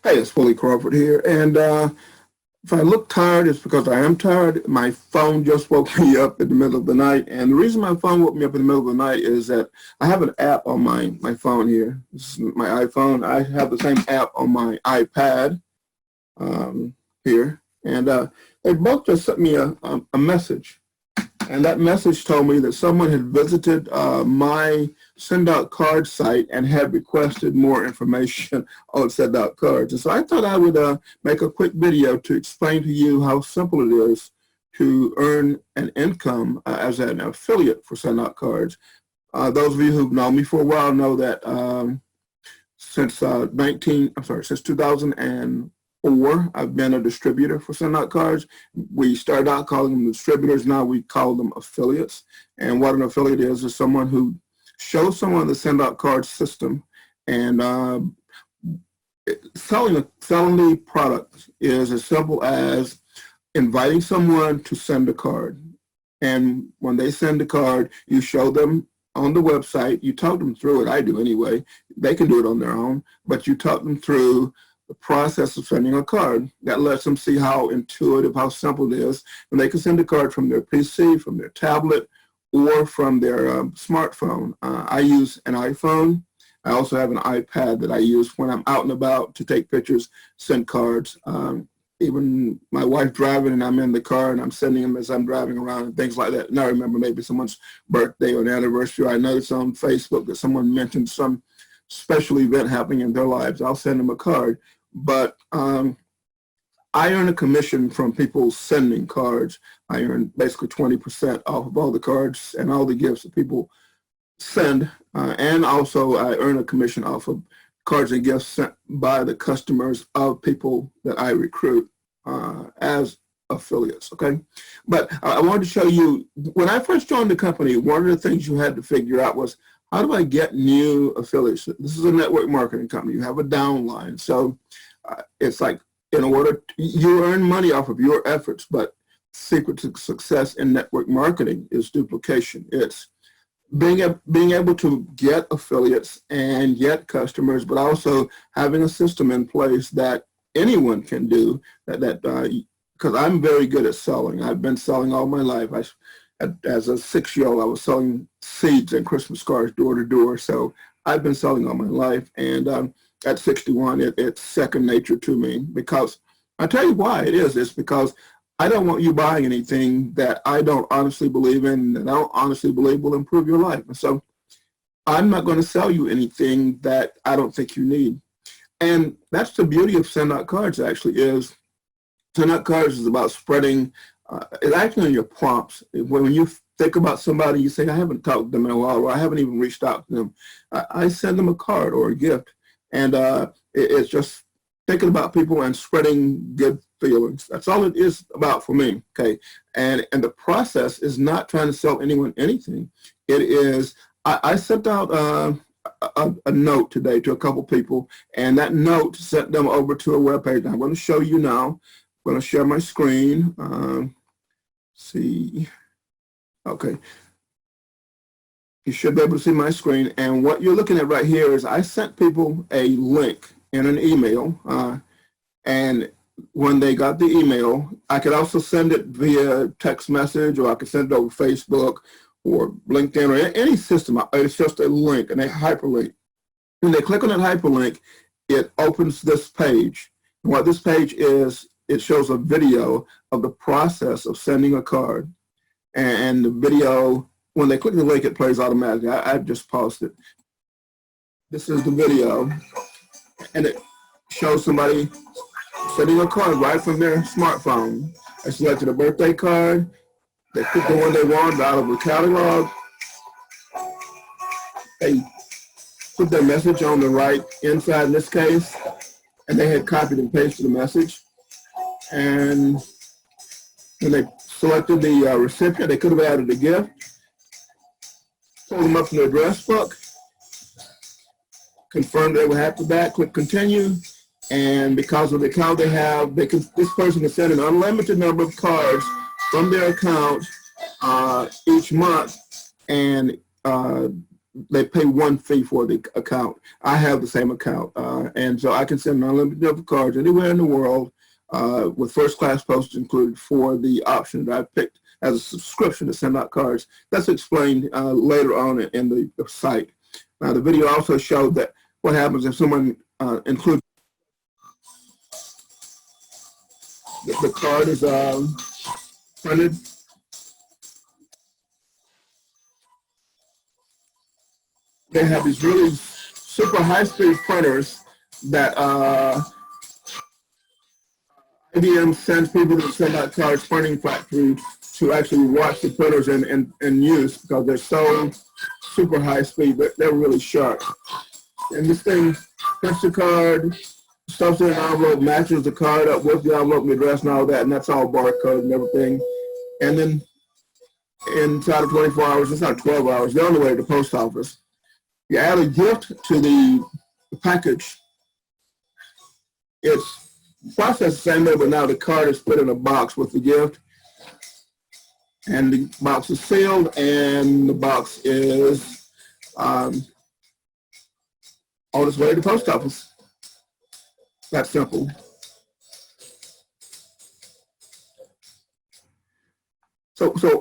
Hey, it's Willie Crawford here. And if I look tired, it's because I am tired. My phone just woke me up in the middle of the night. And the reason my phone woke me up in the middle of the night is that I have an app on my phone here. This is my iPhone. I have the same app on my iPad here. And they both just sent me a message. And that message told me that someone had visited my Send Out Cards site and had requested more information on Send Out Cards. And so I thought I would make a quick video to explain to you how simple it is to earn an income as an affiliate for Send Out Cards. Those of you who've known me for a while know that since 2004, I've been a distributor for Send Out Cards. We started out calling them distributors. Now we call them affiliates. And what an affiliate is someone who shows someone the Send Out Cards system. And selling the product is as simple as inviting someone to send a card. And when they send a card, you show them on the website. You talk them through it. I do anyway. They can do it on their own. But you talk them through the process of sending a card. That lets them see how intuitive, how simple it is. And they can send a card from their PC, from their tablet, or from their smartphone. I use an iPhone. I also have an iPad that I use when I'm out and about to take pictures, send cards. Even my wife driving and I'm in the car and I'm sending them as I'm driving around and things like that. And I remember maybe someone's birthday or an anniversary. I noticed on Facebook that someone mentioned some special event happening in their lives. I'll send them a card. But I earn a commission from people sending cards. I earn basically 20% off of all the cards and all the gifts that people send. And also I earn a commission off of cards and gifts sent by the customers of people that I recruit as affiliates, okay? But I wanted to show you, when I first joined the company, one of the things you had to figure out was, how do I get new affiliates? This is a network marketing company. You have a downline. So it's like, in order, you earn money off of your efforts, but secret to success in network marketing is duplication. It's being able to get affiliates and get customers, but also having a system in place that anyone can do, because I'm very good at selling. I've been selling all my life. As a 6-year-old, I was selling seeds and Christmas cards door to door. So I've been selling all my life. And at 61, it's second nature to me, because I'll tell you why it is. It's because I don't want you buying anything that I don't honestly believe in, that I don't honestly believe will improve your life. And so I'm not going to sell you anything that I don't think you need. And that's the beauty of Send Out Cards, actually, is Send Out Cards is about spreading. It's actually in your prompts. When you think about somebody, you say, I haven't talked to them in a while, or I haven't even reached out to them. I send them a card or a gift. And it's just thinking about people and spreading good feelings. That's all it is about for me, okay? And the process is not trying to sell anyone anything. It is, I sent out a note today to a couple people, and that note sent them over to a webpage. I'm going to show you now. I'm going to share my screen. See, okay. You should be able to see my screen. And what you're looking at right here is I sent people a link in an email. And when they got the email, I could also send it via text message, or I could send it over Facebook or LinkedIn or any system. It's just a link, and a hyperlink. When they click on that hyperlink, it opens this page. And what this page is, it shows a video of the process of sending a card. And the video, when they click the link, it plays automatically. I've just paused it. This is the video, and it shows somebody sending a card right from their smartphone. I selected a birthday card. They pick the one they want out of a catalog. They put their message on the right inside in this case, and they had copied and pasted the message. And when they selected the recipient, they could have added a gift. Pull them up in the address book, confirm they were happy with that, click continue, and because of the account they have, this person can send an unlimited number of cards from their account each month, and they pay one fee for the account. I have the same account, and so I can send an unlimited number of cards anywhere in the world with first class postage included for the option that I picked as a subscription to send out cards. That's explained later on in the site. Now, the video also showed that what happens if someone includes the card is printed. They have these really super high-speed printers that IBM sends people to send out cards printing factory to actually watch the printers and use, because they're so super high speed, but they're really sharp. And this thing prints the card, stuffs it in an envelope, matches the card up with the envelope and the address and all that, and that's all barcode and everything. And then inside of 24 hours, it's not 12 hours, they're on the way to the post office. You add a gift to the package, it's processed the same way, but now the card is put in a box with the gift. And the box is sealed, and the box is on its way to the post office. That simple. So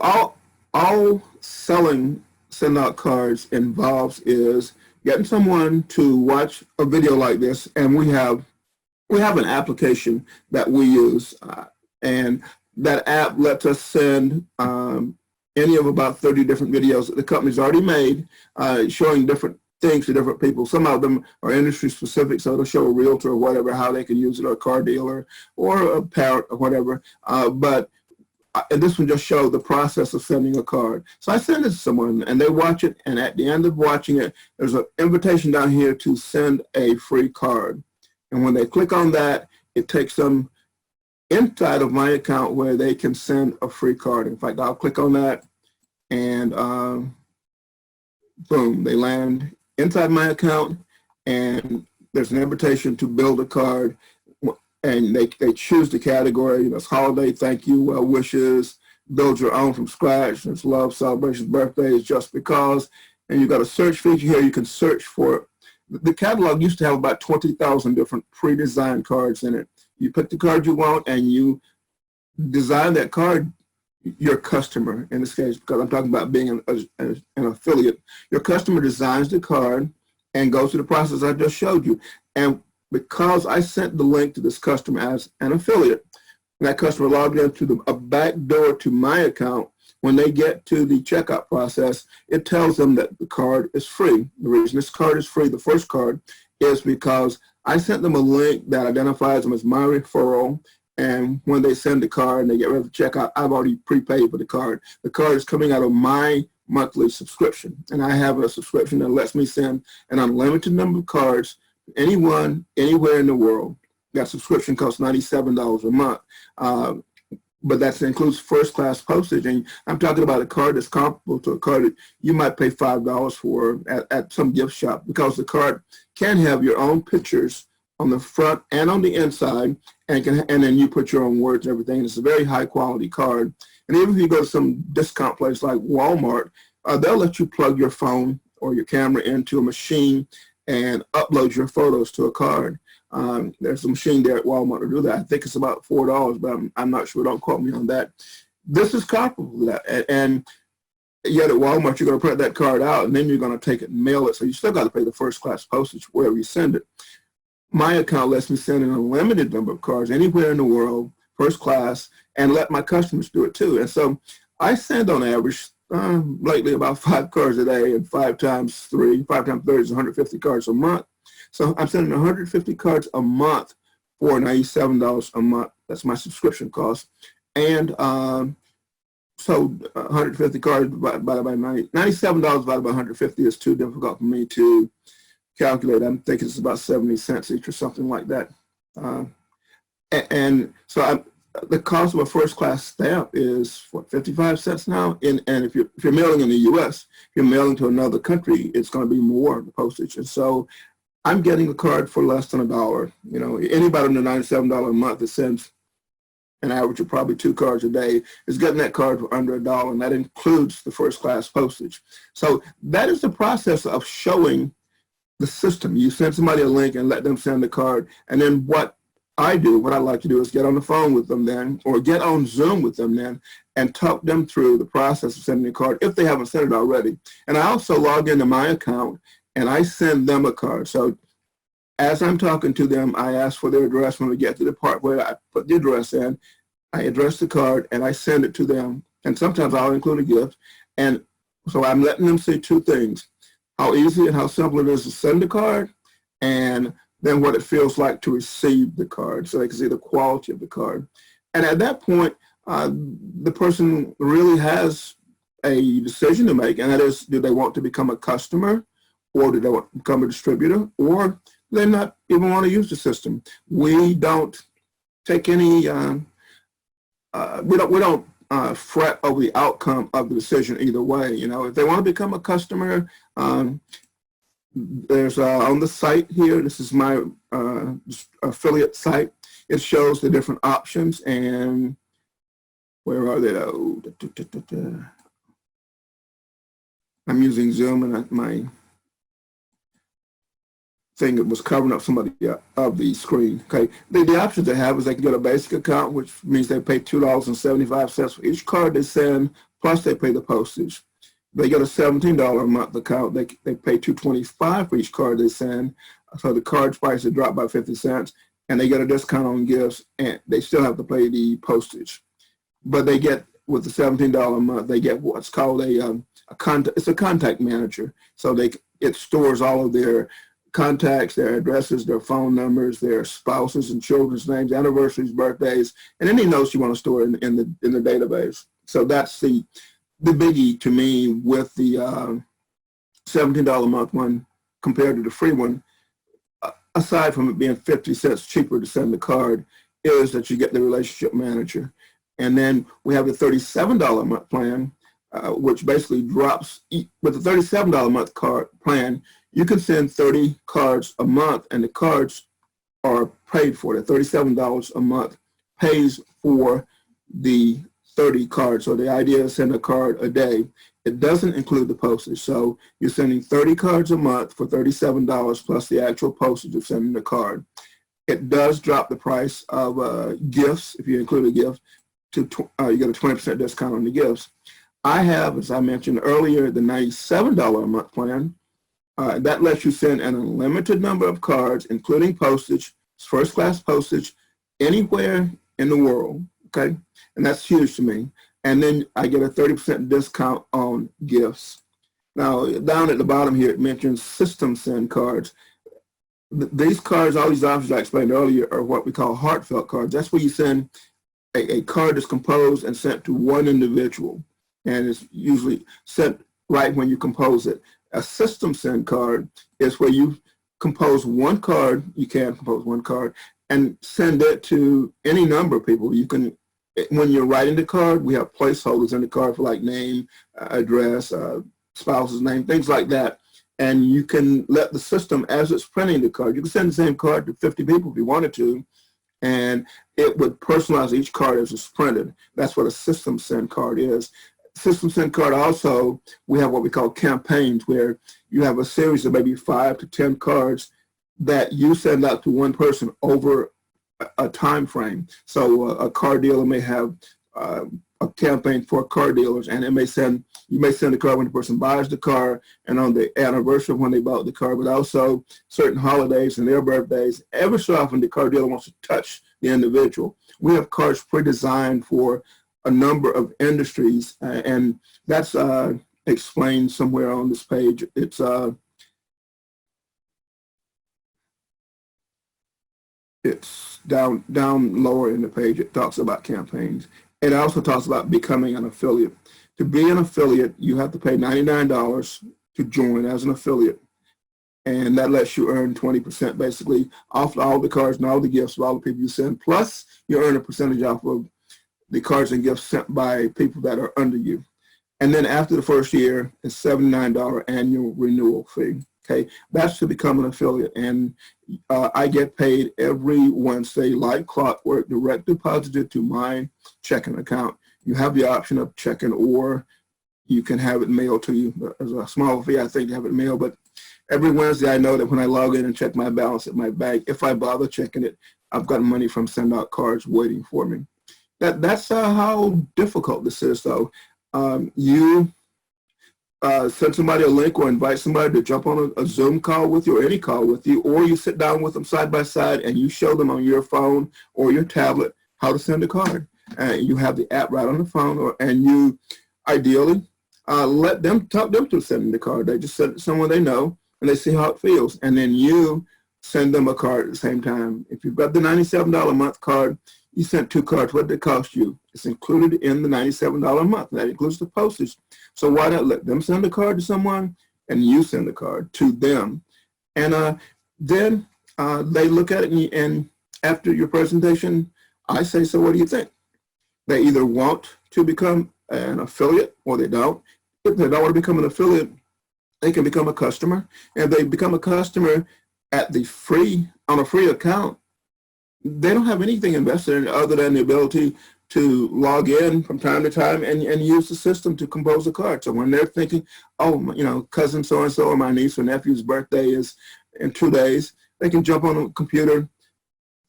all selling send out cards involves is getting someone to watch a video like this, and we have an application that we use, and that app lets us send any of about 30 different videos that the company's already made, showing different things to different people. Some of them are industry specific, so it'll show a realtor or whatever, how they can use it, or a car dealer, or a parent, or whatever. And this one just showed the process of sending a card. So I send it to someone, and they watch it, and at the end of watching it, there's an invitation down here to send a free card. And when they click on that, it takes them inside of my account where they can send a free card. In fact, I'll click on that, and boom, they land inside my account, and there's an invitation to build a card. And they choose the category, it's holiday, thank you, well wishes, build your own from scratch, it's love, celebrations, birthdays, just because. And you've got a search feature here, you can search for it. The catalog used to have about 20,000 different pre-designed cards in it. You pick the card you want, and you design that card, your customer, in this case, because I'm talking about being an affiliate. Your customer designs the card and goes through the process I just showed you. And because I sent the link to this customer as an affiliate, that customer logged into a back door to my account. When they get to the checkout process, it tells them that the card is free. The reason this card is free, the first card, is because I sent them a link that identifies them as my referral, and when they send the card and they get ready to check out, I've already prepaid for the card. The card is coming out of my monthly subscription, and I have a subscription that lets me send an unlimited number of cards anyone, anywhere in the world. That subscription costs $97 a month, but that includes first-class postage. And I'm talking about a card that's comparable to a card that you might pay $5 for at some gift shop, because the card can have your own pictures on the front and on the inside, and then you put your own words and everything. It's a very high-quality card. And even if you go to some discount place like Walmart, they'll let you plug your phone or your camera into a machine and upload your photos to a card. There's a machine there at Walmart to do that. I think it's about $4, but I'm not sure. Don't quote me on that. This is comparable to that. And yet at Walmart, you're going to print that card out, and then you're going to take it and mail it. So you still got to pay the first-class postage wherever you send it. My account lets me send an unlimited number of cards anywhere in the world, first class, and let my customers do it too. And so I send on average lately about 5 cards a day, and 5 times 30 is 150 cards a month. So I'm sending 150 cards a month for $97 a month. That's my subscription cost. And so 150 cards divided by $97 divided by 150 is too difficult for me to calculate. I'm thinking it's about 70 cents each or something like that. And so the cost of a first-class stamp is, what, 55 cents now? And if you're mailing in the U.S., if you're mailing to another country, it's going to be more, the postage. And so I'm getting a card for less than $1. You know, anybody under $97 a month that sends an average of probably 2 cards a day, is getting that card for under $1, and that includes the first class postage. So that is the process of showing the system. You send somebody a link and let them send the card, and then what I like to do is get on the phone with them then, or get on Zoom with them then, and talk them through the process of sending a card if they haven't sent it already. And I also log into my account and I send them a card. So as I'm talking to them, I ask for their address. When we get to the part where I put the address in, I address the card and I send it to them. And sometimes I'll include a gift. And so I'm letting them see 2 things: how easy and how simple it is to send a card, and then what it feels like to receive the card, so they can see the quality of the card. And at that point, the person really has a decision to make, and that is, do they want to become a customer, or do they want to become a distributor, or do they not even want to use the system? We don't take any, we don't fret over the outcome of the decision either way. You know, if they want to become a customer, there's on the site here, this is my affiliate site. It shows the different options, and where are they? Oh, I'm using Zoom, and my thing that was covering up somebody of the screen. Okay, the options they have is they can get a basic account, which means they pay $2.75 for each card they send, plus they pay the postage. They get a $17 a month account. They pay $2.25 for each card they send, so the card's price is dropped by 50 cents, and they get a discount on gifts, and they still have to pay the postage. But they get, with the $17 a month, they get what's called it's a contact manager. So it stores all of their contacts, their addresses, their phone numbers, their spouses and children's names, anniversaries, birthdays, and any notes you want to store in the database. So that's the biggie to me with the $17 a month one compared to the free one, aside from it being 50 cents cheaper to send the card, is that you get the relationship manager. And then we have the $37 a month plan, which basically drops, with the $37 a month card plan, you can send 30 cards a month, and the cards are paid for. The $37 a month pays for the 30 cards. So the idea is send a card a day. It doesn't include the postage. So you're sending 30 cards a month for $37 plus the actual postage of sending the card. It does drop the price of gifts. If you include a gift, you get a 20% discount on the gifts. I have, as I mentioned earlier, the $97 a month plan. That lets you send an unlimited number of cards, including postage, first class postage, anywhere in the world, okay? And that's huge to me. And then I get a 30% discount on gifts. Now, down at the bottom here, it mentions system send cards. These cards, all these options I explained earlier, are what we call heartfelt cards. That's where you send a card that's composed and sent to one individual. And it's usually sent right when you compose it. A system send card is where you compose one card, you can compose one card, and send it to any number of people. You can, when you're writing the card, we have placeholders in the card for like name, address, spouse's name, things like that. And you can let the system, as it's printing the card, you can send the same card to 50 people if you wanted to, and it would personalize each card as it's printed. That's what a system send card is. System send card also, we have what we call campaigns, where you have a series of maybe 5 to 10 cards that you send out to one person over a time frame. So a car dealer may have a campaign for car dealers, and you may send the card when the person buys the car and on the anniversary of when they bought the car, but also certain holidays and their birthdays. Every so often the car dealer wants to touch the individual. We have cards pre-designed for a number of industries, and that's explained somewhere on this page. It's down lower in the page. It talks about campaigns. It also talks about becoming an affiliate. To be an affiliate, you have to pay $99 to join as an affiliate, and that lets you earn 20% basically off all the cards and all the gifts of all the people you send. Plus, you earn a percentage off of the cards and gifts sent by people that are under you. And then after the first year, it's $79 annual renewal fee. Okay, that's to become an affiliate, and I get paid every Wednesday like clockwork, direct deposited to my checking account. You have the option of checking, or you can have it mailed to you. As a small fee, I think, to have it mailed, but every Wednesday I know that when I log in and check my balance at my bank, if I bother checking it, I've got money from Send Out Cards waiting for me. That's how difficult this is, though. You send somebody a link or invite somebody to jump on a Zoom call with you or any call with you, or you sit down with them side by side and you show them on your phone or your tablet how to send a card. You have the app right on the phone, and you ideally let them talk them through sending the card. They just send it to someone they know and they see how it feels. And then you send them a card at the same time. If you've got the $97 a month card, you sent 2 cards. What did it cost you? It's included in the $97 a month. That includes the postage. So why not let them send a card to someone and you send the card to them? And then they look at it, and after your presentation, I say, so what do you think? They either want to become an affiliate or they don't. If they don't want to become an affiliate, they can become a customer. And if they become a customer at on a free account, they don't have anything invested in other than the ability to log in from time to time and use the system to compose a card. So when they're thinking, oh, cousin so-and-so or my niece or nephew's birthday is in 2 days, they can jump on a computer,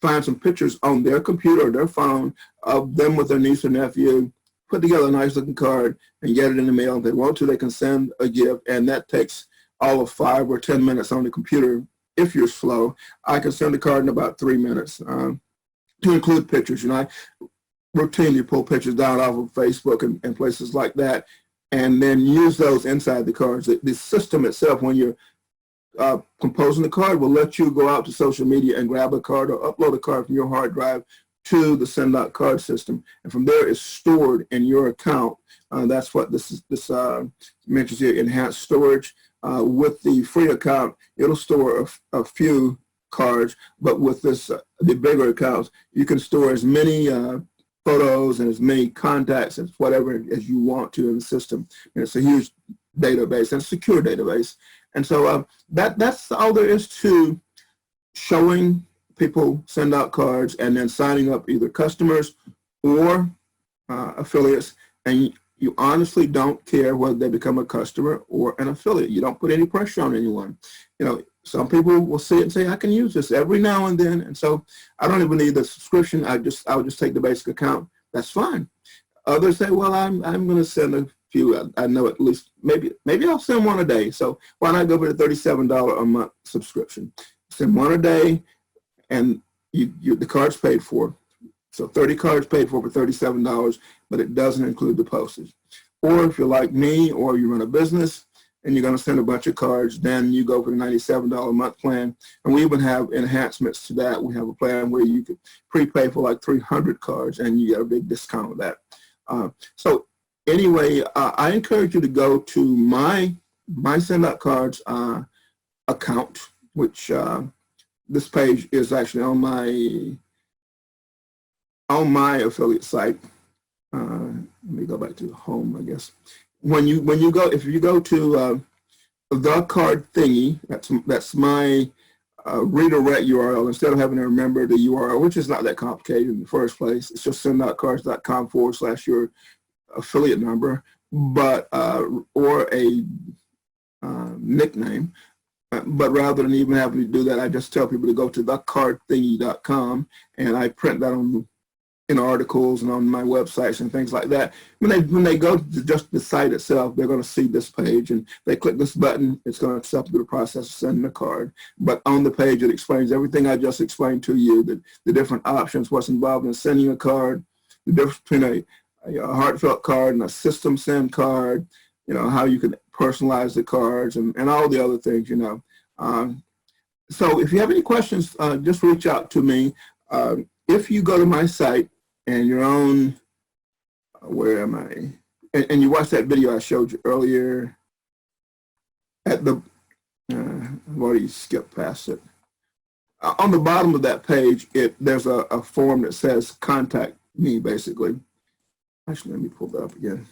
find some pictures on their computer or their phone of them with their niece or nephew, put together a nice looking card and get it in the mail. If they want to, they can send a gift, and that takes all of 5 or 10 minutes on the computer. If you're slow, I can send a card in about 3 minutes to include pictures. I routinely pull pictures down off of Facebook and places like that, and then use those inside the cards. The system itself, when you're composing the card, will let you go out to social media and grab a card or upload a card from your hard drive to the Send Out Card system, and from there it's stored in your account. That's what this mentions here: enhanced storage. With the free account, it'll store a few cards, but with this, the bigger accounts, you can store as many photos and as many contacts as whatever as you want to in the system. And it's a huge database and a secure database. And so that's all there is to showing people Send Out Cards and then signing up either customers or affiliates. And you honestly don't care whether they become a customer or an affiliate. You don't put any pressure on anyone. Some people will see it and say, I can use this every now and then. And so I don't even need the subscription. I'll just take the basic account. That's fine. Others say, well, I'm going to send a few. I know at least, maybe I'll send one a day. So why not go for the $37 a month subscription? Send one a day, and the card's paid for. So 30 cards paid for $37, but it doesn't include the postage. Or if you're like me or you run a business and you're going to send a bunch of cards, then you go for the $97 a month plan. And we even have enhancements to that. We have a plan where you could prepay for like 300 cards and you get a big discount of that. So anyway, I encourage you to go to my Send Out Cards account, which this page is actually on my affiliate site. Let me go back to home, I guess. When you go, if you go to the card thingy, that's my redirect URL. Instead of having to remember the URL, which is not that complicated in the first place, it's just sendoutcards.com/your affiliate number, but or a nickname. But rather than even having to do that, I just tell people to go to thecardthingy.com, and I print that in articles and on my websites and things like that. When they go to just the site itself, they're going to see this page, and they click this button, it's going to accept the process of sending a card. But on the page, it explains everything I just explained to you, the different options, what's involved in sending a card, the difference between a heartfelt card and a system send card, how you can personalize the cards and all the other things, So if you have any questions, just reach out to me. If you go to my site and you're on, where am I? And you watch that video I showed you earlier at the, I've already skipped past it. On the bottom of that page, there's a form that says contact me, basically. Actually, let me pull that up again.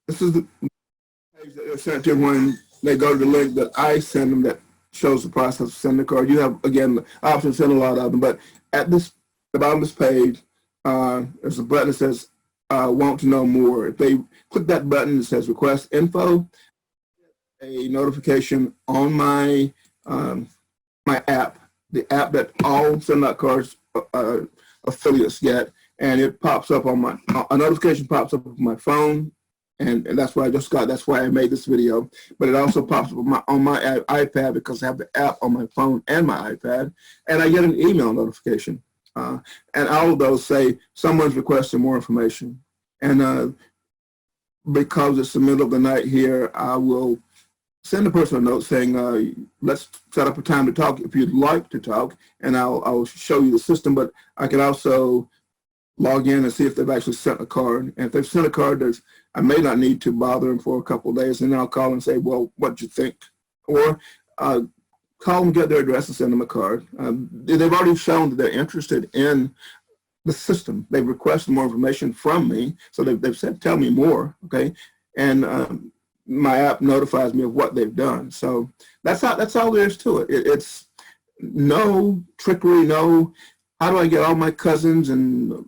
This is They're sent to when they go to the link that I send them that shows the process of sending the card. You have, again, the option to send a lot of them, but at the bottom of this page, there's a button that says want to know more. If they click that button that says request info, a notification on my my app, the app that all SendOutCards affiliates get, and it pops up on a notification pops up on my phone, and that's what I just got. That's why I made this video. But it also pops up on my iPad because I have the app on my phone and my iPad, and I get an email notification. And all of those say someone's requesting more information. And because it's the middle of the night here, I will send the person a note saying, let's set up a time to talk if you'd like to talk, and I'll show you the system. But I can also log in and see if they've actually sent a card. And if they've sent a card, I may not need to bother them for a couple of days, and then I'll call and say, well, what'd you think? Or call them, get their address, and send them a card. They've already shown that they're interested in the system. They've requested more information from me, so they've said, tell me more, okay? And my app notifies me of what they've done. So that's all there is to it. It's no trickery, no, how do I get all my cousins and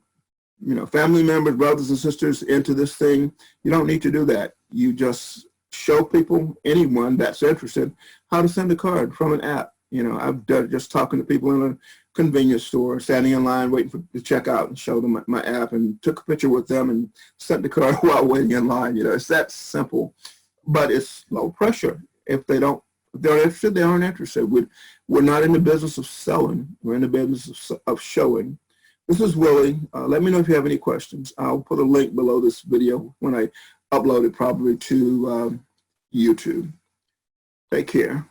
family members, brothers and sisters into this thing? You don't need to do that. You just show people, anyone that's interested, how to send a card from an app. I've done just talking to people in a convenience store, standing in line, waiting to check out, and show them my app, and took a picture with them and sent the card while waiting in line. It's that simple, but it's low pressure. If they're interested, they aren't interested. We're not in the business of selling. We're in the business of showing. This is Willie. Let me know if you have any questions. I'll put a link below this video when I upload it, probably to YouTube. Take care.